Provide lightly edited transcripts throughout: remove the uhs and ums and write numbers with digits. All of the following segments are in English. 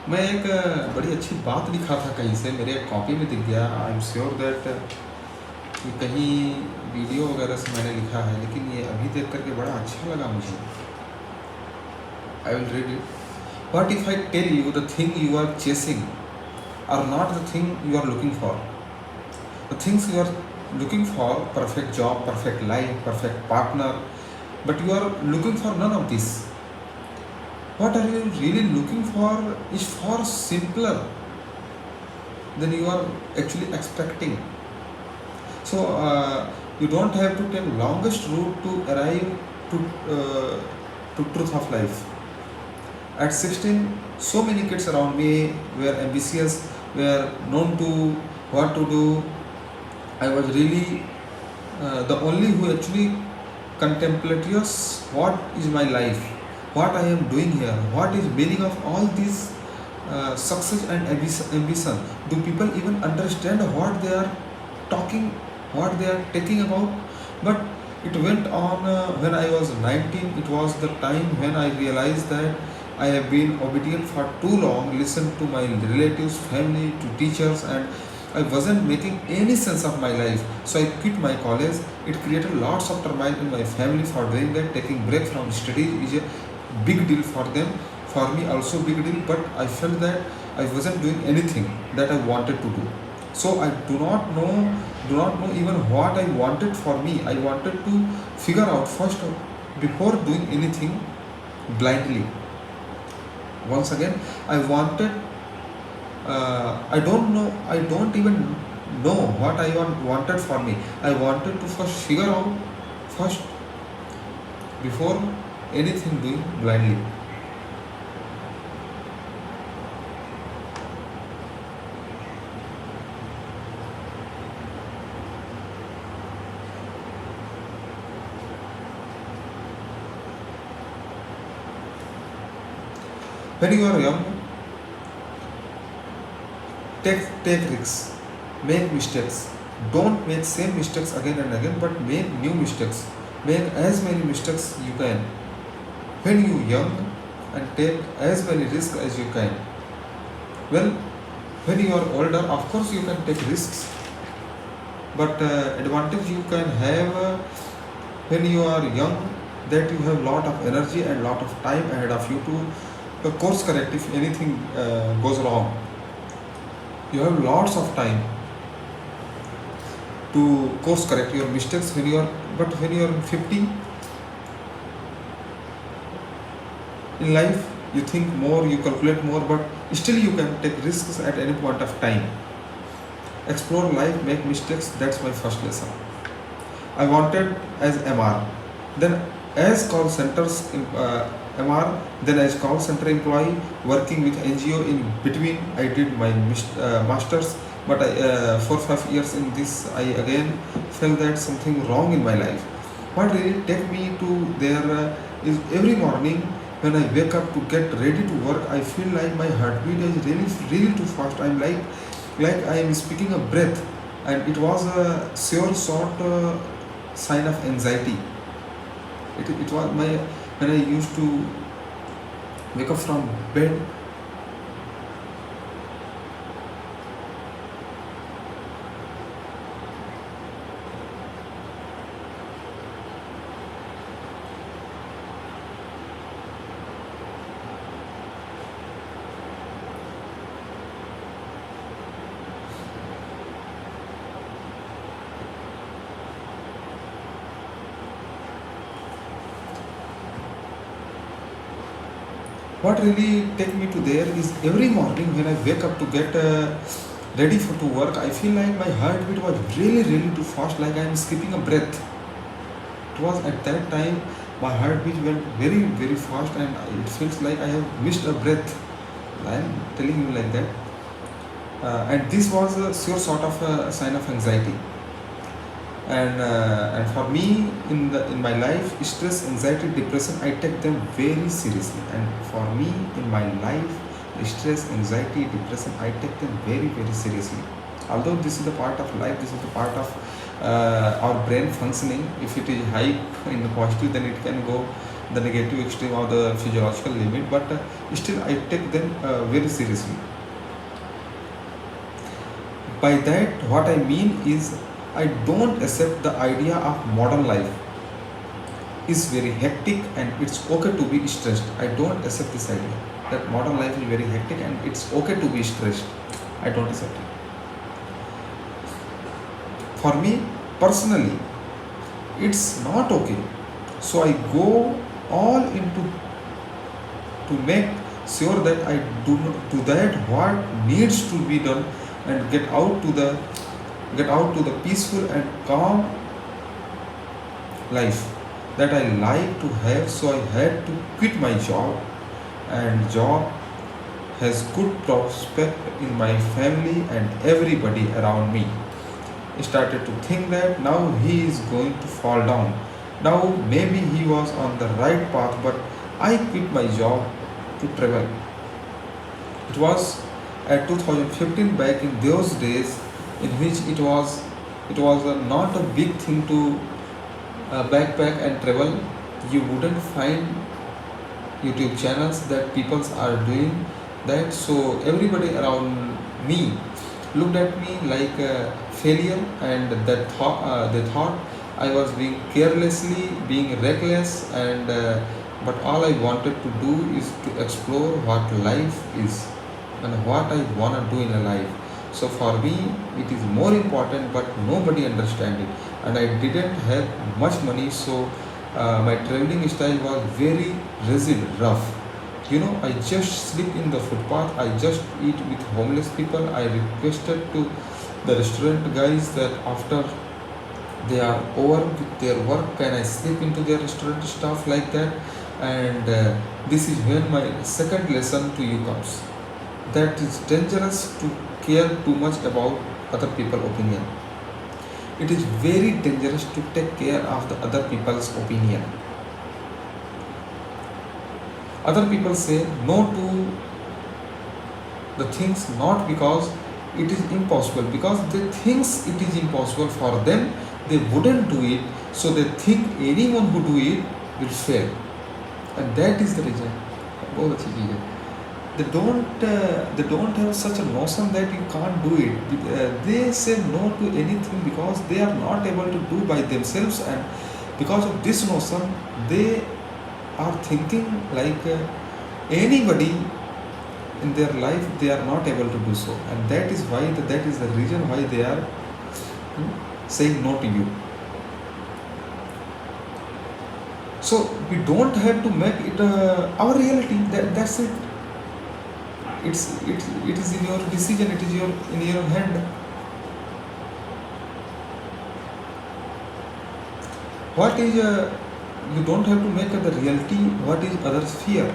मैं एक बड़ी अच्छी बात लिखा था कहीं से, मेरे एक कॉपी में दिख गया। आई एम श्योर दैट ये कहीं वीडियो वगैरह से मैंने लिखा है, लेकिन ये अभी देख करके बड़ा अच्छा लगा मुझे। I will read it. What if I tell you the thing you are chasing are not the thing you are looking for? The things you are looking for, perfect job, perfect life, perfect partner, but you are looking for none of this. What are you really looking for is far simpler than you are actually expecting. So you don't have to take longest route to arrive to truth of life. At 16, so many kids around me were ambitious, were known to what to do. I was really the only who actually contemplates what is my life, what I am doing here, what is meaning of all this success and ambition. Do people even understand what they are talking, what they are talking about? But it went on when I was 19. It was the time when I realized that I have been obedient for too long, listened to my relatives, family, to teachers, and I wasn't making any sense of my life. So I quit my college. It created lots of turmoil in my family for doing that. Taking break from studies is a big deal for them. For me also big deal. But I felt that I wasn't doing anything that I wanted to do. So I do not know even what I wanted for me. I wanted to figure out first before doing anything blindly. Once again, I wanted I don't even know what I wanted for me. I wanted to first figure out first before anything doing blindly. When you are young, take risks, make mistakes. Don't make same mistakes again and again, but make new mistakes. Make as many mistakes you can when you young, and take as many risks as you can. Well, when you are older, of course you can take risks, but advantage you can have when you are young, that you have lot of energy and lot of time ahead of you to course correct if anything goes wrong. You have lots of time to course correct your mistakes when you are, but when you are 50 in life, you think more, you calculate more, but still you can take risks at any point of time. Explore life, make mistakes. That's my first lesson. I wanted as MR, then as call centers MR, then as call center employee working with NGO. In between I did my masters, but 4-5 years in this, I again felt that something wrong in my life. What really take me to there is every morning when I wake up to get ready to work, I feel like my heartbeat is really too fast. I'm like I am speaking a breath, and it was a sure sort sign of anxiety. It was my, when I used to wake up from bed. What really take me to there is every morning when I wake up to get ready for to work, I feel like my heartbeat was really too fast, like I am skipping a breath. It was at that time my heartbeat went very fast, and it feels like I have missed a breath. I am telling you like that. And this was a sure sort of a sign of anxiety. And for me in my life, stress, anxiety, depression, I take them very seriously. And for me in my life, stress, anxiety, depression, I take them very seriously. Although this is the part of life, this is the part of our brain functioning. If it is high in the positive, then it can go the negative extreme or the physiological limit, but still I take them very seriously. By that, what I mean is I don't accept the idea of modern life is very hectic and it's okay to be stressed. I don't accept this idea that modern life is very hectic and it's okay to be stressed. I don't accept it. For me personally, it's not okay. So I go all into to make sure that I do that what needs to be done and get out to the peaceful and calm life that I like to have. So I had to quit my job, and job has good prospect in my family, and everybody around me started to think that now he is going to fall down. Now maybe he was on the right path, but I quit my job to travel. It was at 2015, back in those days in which it was not a big thing to backpack and travel. You wouldn't find YouTube channels that people are doing that. So everybody around me looked at me like a failure, and they thought I was being carelessly, being reckless, and but all I wanted to do is to explore what life is and what I wanna do in a life. So for me, it is more important, but nobody understand it, and I didn't have much money, so my traveling style was very rigid, rough. I just sleep in the footpath. I just eat with homeless people. I requested to the restaurant guys that after they are over with their work, can I sleep into their restaurant stuff like that? And this is when my second lesson to you comes. That is dangerous to care too much about other people's opinion. It is very dangerous to take care of the other people's opinion. Other people say no to the things not because it is impossible, because they think it is impossible for them, they wouldn't do it, so they think anyone who do it will fail, and that is the reason. बहुत अच्छी चीज़ है. They don't have such a notion that you can't do it. They say no to anything because they are not able to do by themselves, and because of this notion they are thinking like anybody in their life they are not able to do so, and that is the reason why they are saying no to you. So we don't have to make it our reality. That's it. It is in your decision. It is in your hand. What is you don't have to make the reality what is others fear.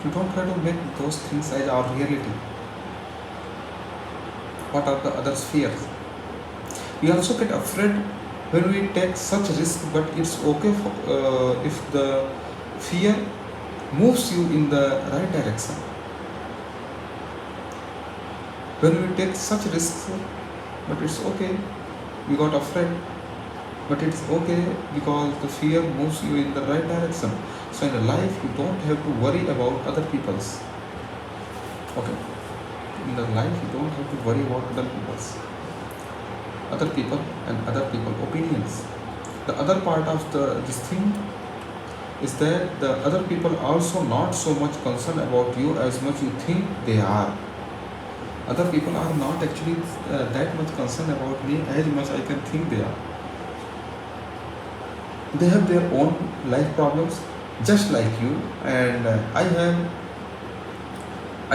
You don't try to make those things as our reality. What are the others' fears? We also get afraid when we take such risk, but it's okay if the fear moves you in the right direction. When we take such risks, but it's okay, we got afraid, but it's okay because the fear moves you in the right direction. So in life, you don't have to worry about other people's. Okay, in the life, you don't have to worry about other people and other people opinions. The other part of this thing is that the other people also not so much concerned about you as much you think they are. Other people are not actually that much concerned about me as much I can think they are. They have their own life problems just like you, and I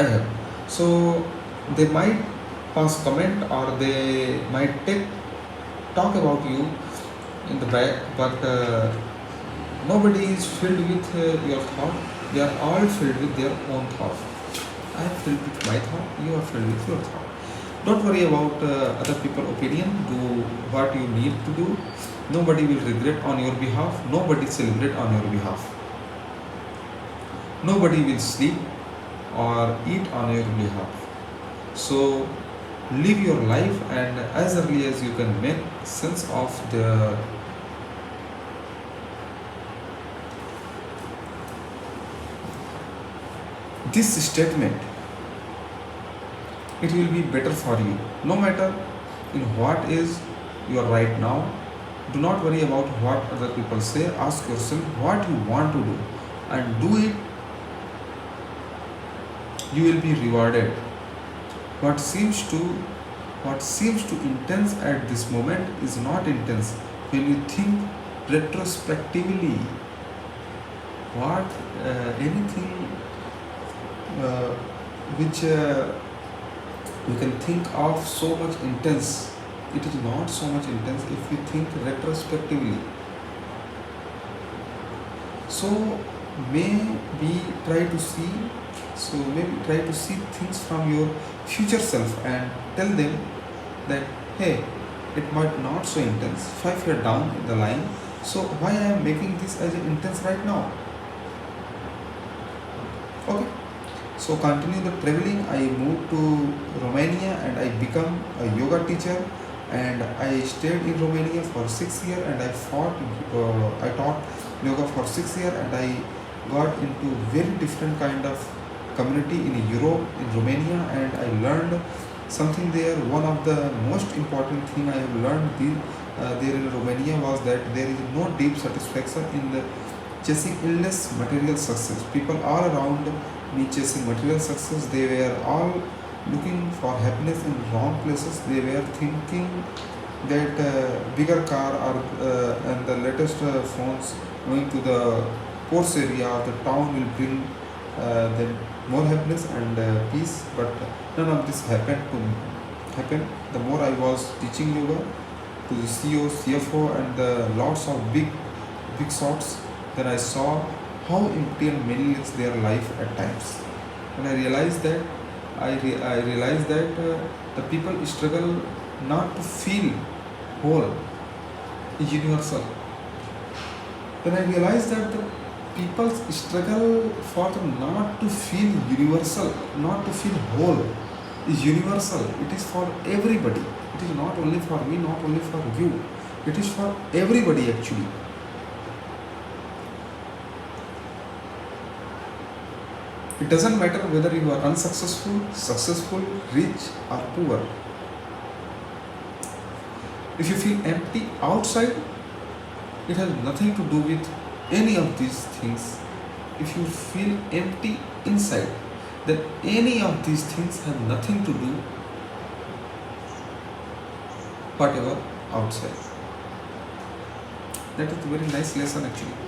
have. So they might pass comment or they might talk about you in the back, but nobody is filled with your thought. They are all filled with their own thought. I am filled with my thought, you are filled with your thought. Don't worry about other people's opinion. Do what you need to do. Nobody will regret on your behalf. Nobody celebrate on your behalf. Nobody will sleep or eat on your behalf. So live your life, and as early as you can make sense of this statement, it will be better for you. No matter in what is you are right now, do not worry about what other people say. Ask yourself what you want to do and do it. You will be rewarded. What seems to intense at this moment is not intense when you think retrospectively. Anything which we can think of so much intense, it is not so much intense if we think retrospectively. So maybe try to see things from your future self and tell them that, hey, it might not so intense 5 years down the line, so why I am making this as intense right now? Okay. So continue the traveling. I moved to Romania and I become a yoga teacher, and I stayed in Romania for 6 years, and I taught yoga for 6 years, and I got into very different kind of community in Europe, in Romania, and I learned something there. One of the most important thing I have learned there in Romania was that there is no deep satisfaction in the chasing illness, material success. People all around me chasing material success, they were all looking for happiness in wrong places. They were thinking that bigger car or and the latest phones going to the ports area of the town will bring them more happiness and peace, but none of this happened. The more I was teaching yoga to the CEO, CFO, and the lots of big shots, then I saw how empty and meaningless their life at times. And I realized that the people struggle not to feel whole, universal. Then I realized that the people struggle for not to feel universal, not to feel whole, is universal. It is for everybody. It is not only for me, not only for you. It is for everybody actually. It doesn't matter whether you are unsuccessful, successful, rich or poor. If you feel empty outside, it has nothing to do with any of these things. If you feel empty inside, then any of these things have nothing to do whatever outside. That is a very nice lesson actually.